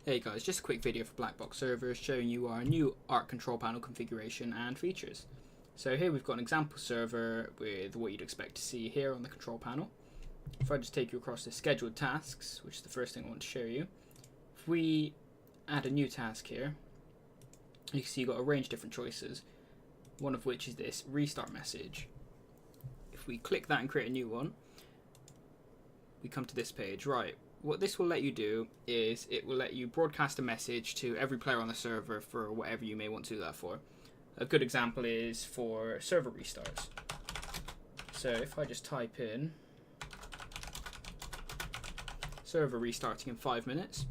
Hey guys, just a quick video for Blackbox servers showing you our new Arc control panel configuration and features. So here we've got an example server with what you'd expect to see here on the control panel. If I just take you across the scheduled tasks, which is the first thing I want to show you. If we add a new task here, you can see you've got a range of different choices, one of which is this restart message. If we click that and create a new one, we come to this page. Right. What this will let you do is it will let you broadcast a message to every player on the server for whatever you may want to do that for. A good example is for server restarts. So if I just type in server restarting in 5 minutes.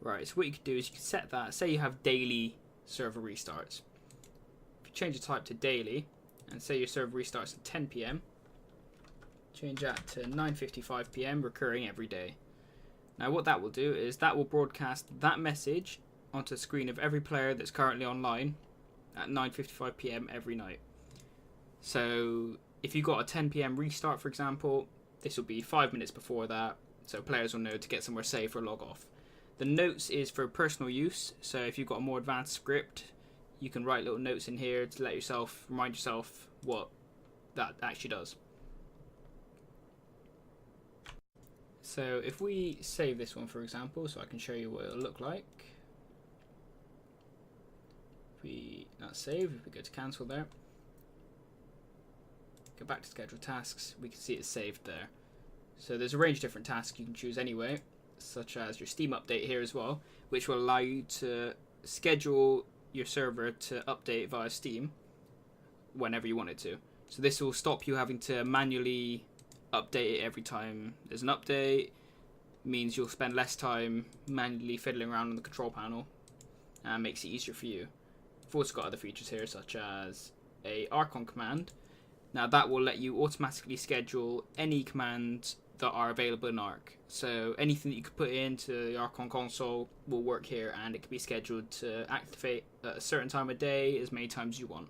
Right, so what you can do is you can set that, say you have daily server restarts. If you change the type to daily and say your server restarts at 10 PM, change that to 9:55 PM recurring every day. Now what that will do is that will broadcast that message onto the screen of every player that's currently online at 9:55 PM every night. So if you've got a 10 PM restart, for example, this will be 5 minutes before that, so players will know to get somewhere safe or log off. The notes is for personal use, so if you've got a more advanced script, you can write little notes in here to let yourself remind yourself what that actually does. So if we save this one, for example, so I can show you what it'll look like. That's save. If we go to cancel there, go back to schedule tasks, we can see it's saved there. So there's a range of different tasks you can choose anyway, such as your Steam update here as well, which will allow you to schedule your server to update via Steam whenever you want it to. So this will stop you having to manually update it every time there's an update. Means you'll spend less time manually fiddling around on the control panel and makes it easier for you. We've also got other features here such as a Archon command. Now that will let you automatically schedule any commands that are available in Arc. So anything that you could put into the Archon console will work here, and it can be scheduled to activate at a certain time of day as many times as you want.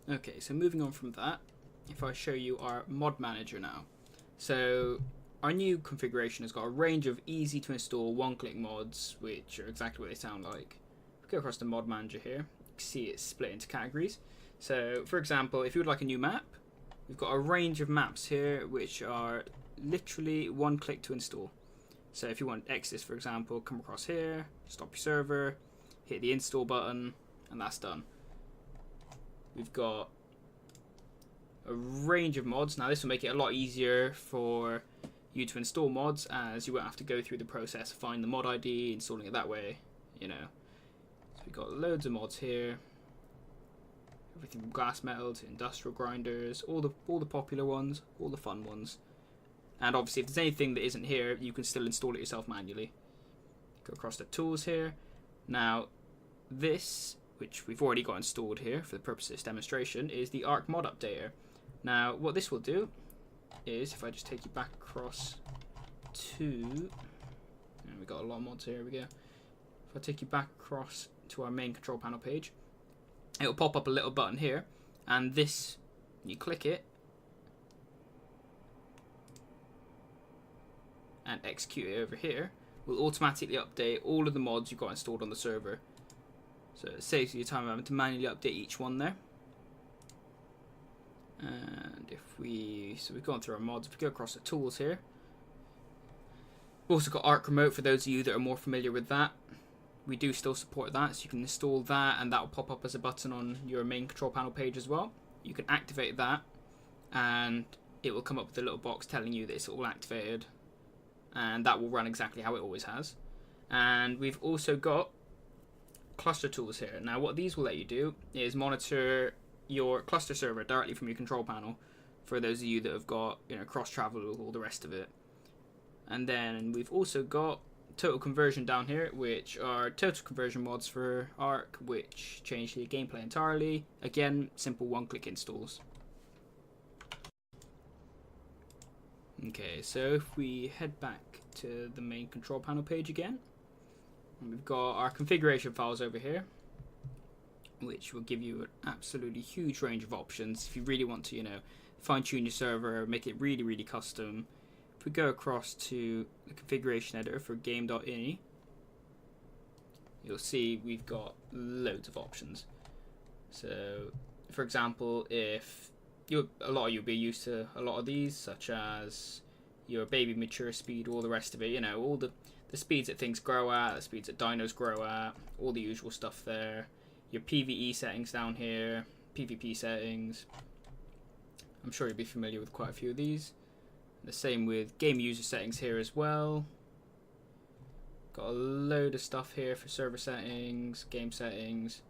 Okay, so moving on from that, if I show you our mod manager now. So our new configuration has got a range of easy to install one-click mods, which are exactly what they sound like. If we go across the mod manager here, you can see it's split into categories. So for example, if you would like a new map, we've got a range of maps here which are literally one click to install. So if you want Exodus, for example, come across here, stop your server, hit the install button, and that's done. We've got a range of mods. Now this will make it a lot easier for you to install mods, as you won't have to go through the process of finding the mod ID, installing it that way, you know. So we've got loads of mods here. Everything from glass metal to industrial grinders, all the popular ones, all the fun ones. And obviously if there's anything that isn't here, you can still install it yourself manually. Go across the tools here. Now this, which we've already got installed here for the purpose of this demonstration, is the Arc mod updater. Now what this will do is, if I just take you back across to, and we've got a lot of mods here, we go. If I take you back across to our main control panel page, it will pop up a little button here, and this, you click it and execute it over here, will automatically update all of the mods you've got installed on the server. So it saves you the time of having to manually update each one there. And so we've gone through our mods. If we go across the tools here, we've also got Arc Remote for those of you that are more familiar with that. We do still support that, so you can install that, and that will pop up as a button on your main control panel page as well. You can activate that, and it will come up with a little box telling you that it's all activated, and that will run exactly how it always has. And we've also got cluster tools here. Now what these will let you do is monitor your cluster server directly from your control panel, for those of you that have got, you know, cross travel, all the rest of it. And then we've also got total conversion down here, which are total conversion mods for Arc, which change the gameplay entirely. Again, simple one-click installs. Okay, so if we head back to the main control panel page again, and we've got our configuration files over here, which will give you an absolutely huge range of options if you really want to, you know, fine-tune your server, make it really, really custom. if we go across to the configuration editor for game.ini, you'll see we've got loads of options. So, for example, if a lot of you'll be used to a lot of these, such as your baby mature speed, all the rest of it, you know, all the speeds that things grow at, the speeds that dinos grow at, all the usual stuff there. Your PvE settings down here, PvP settings. I'm sure you'll be familiar with quite a few of these. The same with game user settings here as well. Got a load of stuff here for server settings, game settings.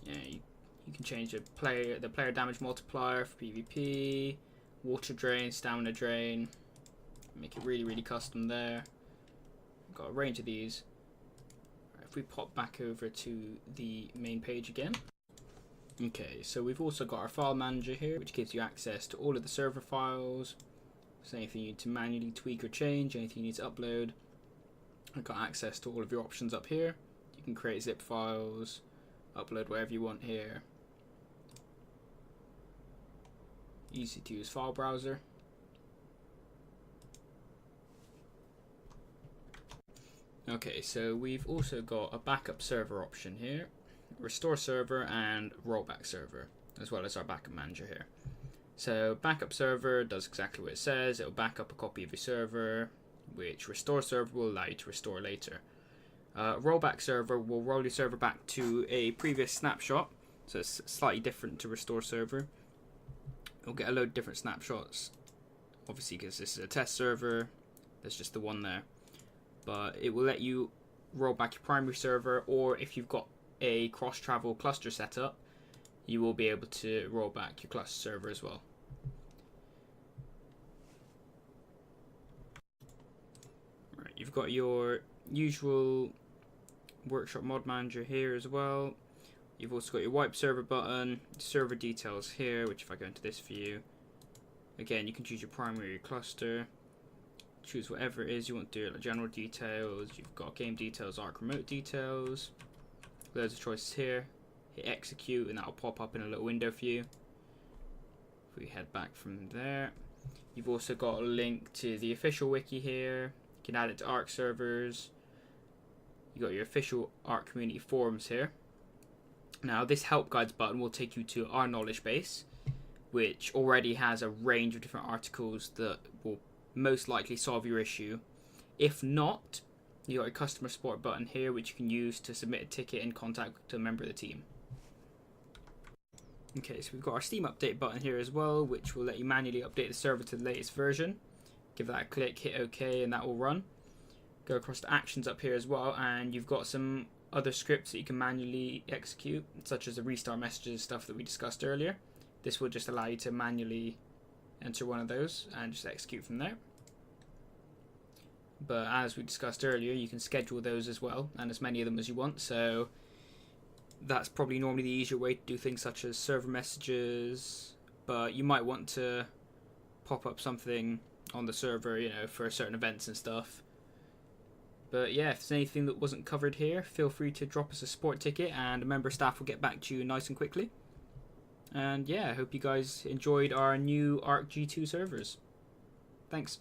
Yeah, you can change the player damage multiplier for PvP, water drain, stamina drain. Make it really custom there. Got a range of these. Right, if we pop back over to the main page again. Okay, so we've also got our file manager here, which gives you access to all of the server files. So anything you need to manually tweak or change, anything you need to upload. I've got access to all of your options up here. You can create zip files, upload whatever you want here. Easy to use file browser. Okay, so we've also got a backup server option here, restore server and rollback server, as well as our backup manager here. So backup server does exactly what it says. It'll back up a copy of your server, which restore server will allow you to restore later. Rollback server will roll your server back to a previous snapshot, so it's slightly different to restore server. You'll get a load of different snapshots, obviously because this is a test server, there's just the one there. But it will let you roll back your primary server, or if you've got a cross-travel cluster setup, you will be able to roll back your cluster server as well. Right, you've got your usual Workshop Mod Manager here as well. You've also got your wipe server button, server details here, which if I go into this view, again you can choose your primary cluster, choose whatever it is you want to do, like general details. You've got game details, Arc remote details, loads of choices here. Hit execute and that'll pop up in a little window for you. If we head back from there, you've also got a link to the official wiki here. You can add it to Arc servers. You got your official Arc community forums here. Now this help guides button will take you to our knowledge base, which already has a range of different articles that will most likely solve your issue. If not, you got a customer support button here, which you can use to submit a ticket and contact a member of the team. Okay, so we've got our Steam update button here as well, which will let you manually update the server to the latest version. Give that a click, hit OK, and that will run. Go across to actions up here as well, and you've got some other scripts that you can manually execute, such as the restart messages stuff that we discussed earlier. This will just allow you to manually enter one of those and just execute from there. But as we discussed earlier, you can schedule those as well, and as many of them as you want. So that's probably normally the easier way to do things such as server messages, but you might want to pop up something on the server, you know, for certain events and stuff. But yeah, if there's anything that wasn't covered here, feel free to drop us a support ticket and a member of staff will get back to you nice and quickly. And yeah, I hope you guys enjoyed our new Arc G2 servers. Thanks.